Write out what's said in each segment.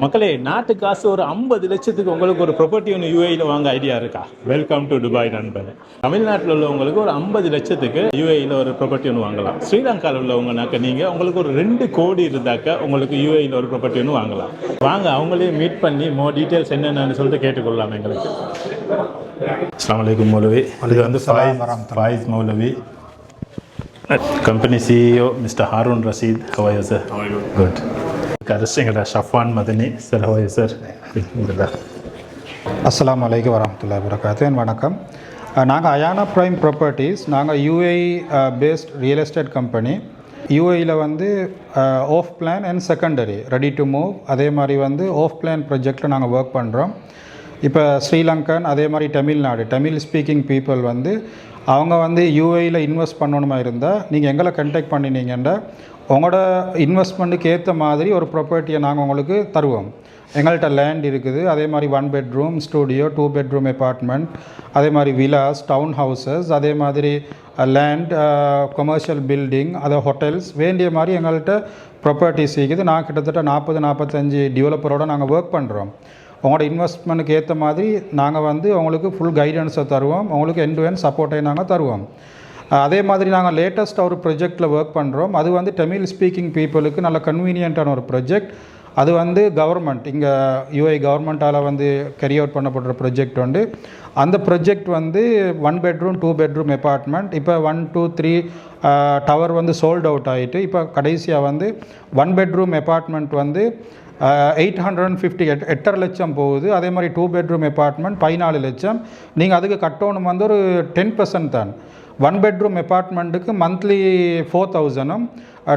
மக்களே, நாட்டு காசு ஒரு 50 லட்சத்துக்கு உங்களுக்கு ஒரு ப்ராப்பர்ட்டி ஒன்று யூஏயில் வாங்க ஐடியா இருக்கா? வெல்கம் டு துபாய் நண்பர். தமிழ்நாட்டில் உள்ளவங்களுக்கு ஒரு 50 லட்சத்துக்கு யூஏயில் ஒரு ப்ராப்பர்ட்டி ஒன்று வாங்கலாம். ஸ்ரீலங்காவில் உள்ளவங்கனாக்க நீங்கள் உங்களுக்கு ஒரு 2 கோடி இருந்தாக்க உங்களுக்கு யூஏயில் ஒரு ப்ராப்பர்ட்டி ஒன்று வாங்கலாம். வாங்க அவங்களே மீட் பண்ணி டீட்டெயில்ஸ் என்னென்னு சொல்லிட்டு கேட்டுக்கொள்ளலாம். எங்களுக்கு அஸ்ஸலாமு அலைக்கும் மௌலவி. இது வந்து ஃபாயிஸ் மௌலவி, company CEO Mr. Harun Rashid. How are you, sir? How are you? Good. Karishingada Shafwan Madani. Sir, how are you, sir? அஸ்ஸலாமு அலைக்கும் வரஹ்மத்துல்லாஹி வபரகாத்துஹு. வணக்கம். நாங்கள் அயானா ப்ரைம் ப்ராப்பர்ட்டிஸ், நாங்கள் UAE based real estate company. யூஏஇயில் வந்து off plan and secondary ready to move, அதே மாதிரி வந்து ஆஃப் பிளான் ப்ராஜெக்டில் நாங்கள் ஒர்க் பண்ணுறோம். இப்போ ஸ்ரீலங்கன், அதே மாதிரி தமிழ் ஸ்பீக்கிங் பீப்புள் வந்து அவங்க வந்து யூஏஇயில் இன்வெஸ்ட் பண்ணணுமா இருந்தால் நீங்கள் எங்களை கண்டெக்ட் பண்ணினீங்கன்னா உங்களோட இன்வெஸ்ட்மெண்ட்டுக்கு ஏற்ற மாதிரி ஒரு ப்ராப்பர்ட்டியை நாங்கள் உங்களுக்கு தருவோம். எங்கள்கிட்ட லேண்ட் இருக்குது, அதே மாதிரி 1 பெட்ரூம் ஸ்டூடியோ, 2 பெட்ரூம் அப்பார்ட்மெண்ட், அதே மாதிரி விலாஸ், டவுன் ஹவுசஸ், அதே மாதிரி லேண்ட், கமர்ஷியல் பில்டிங், அதை ஹோட்டல்ஸ், வேண்டிய மாதிரி எங்கள்கிட்ட ப்ராப்பர்ட்டிஸ் இருக்குது. நான் கிட்டத்தட்ட 40-45 டெவலப்பரோடு நாங்கள் ஒர்க் பண்ணுறோம். உங்களோட இன்வெஸ்ட்மெண்ட்டுக்கு ஏற்ற மாதிரி நாங்கள் வந்து உங்களுக்கு ஃபுல் கைடன்ஸை தருவோம், உங்களுக்கு எண்ட் டு எண்ட் சப்போர்ட்டை நாங்கள் தருவோம். அதே மாதிரி நாங்கள் லேட்டஸ்ட்டாக ஒரு ப்ரொஜெக்டில் ஒர்க் பண்ணுறோம். அது வந்து தமிழ் ஸ்பீக்கிங் பீப்புளுக்கு நல்ல கன்வீனியண்ட்டான ஒரு ப்ரொஜெக்ட். அது வந்து கவர்மெண்ட், இங்கே யூஏ கவர்மெண்ட்டால் வந்து கேரி அவுட் பண்ணப்படுற ப்ரொஜெக்ட் வந்து, அந்த ப்ரொஜெக்ட் வந்து 1 பெட்ரூம் 2 பெட்ரூம் அப்பார்ட்மெண்ட். இப்போ 1, 2, 3 டவர் வந்து சோல்ட் அவுட் ஆகிட்டு, இப்போ கடைசியாக வந்து 1 பெட்ரூம் அப்பார்ட்மெண்ட் வந்து 850 8.5 லட்சம் போகுது. அதே மாதிரி 2 பெட்ரூம் அப்பார்ட்மெண்ட் 14 லட்சம். நீங்கள் அதுக்கு கட்டணும் வந்து ஒரு 10% தான். 1 பெட்ரூம் அப்பார்ட்மெண்ட்டுக்கு மந்த்லி 4,000,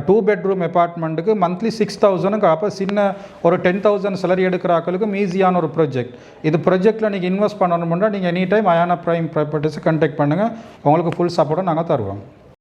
2 பெட்ரூம் அப்பார்ட்மெண்ட்டுக்கு மந்த்லி 6,000. அப்போ சின்ன ஒரு 10,000 சேலரி எடுக்கிற ஆக்களுக்கும் ஈஸியான ஒரு ப்ராஜெக்ட். இது ப்ராஜெக்டில் நீங்கள் இன்வெஸ்ட் பண்ணணும்னா நீங்கள் எனி டைம் அயானா ப்ரைம் ப்ராப்பர்ட்டிஸை கான்டாக்ட் பண்ணுங்கள், உங்களுக்கு ஃபுல் சப்போர்ட்டை நாங்கள் தருவோம்.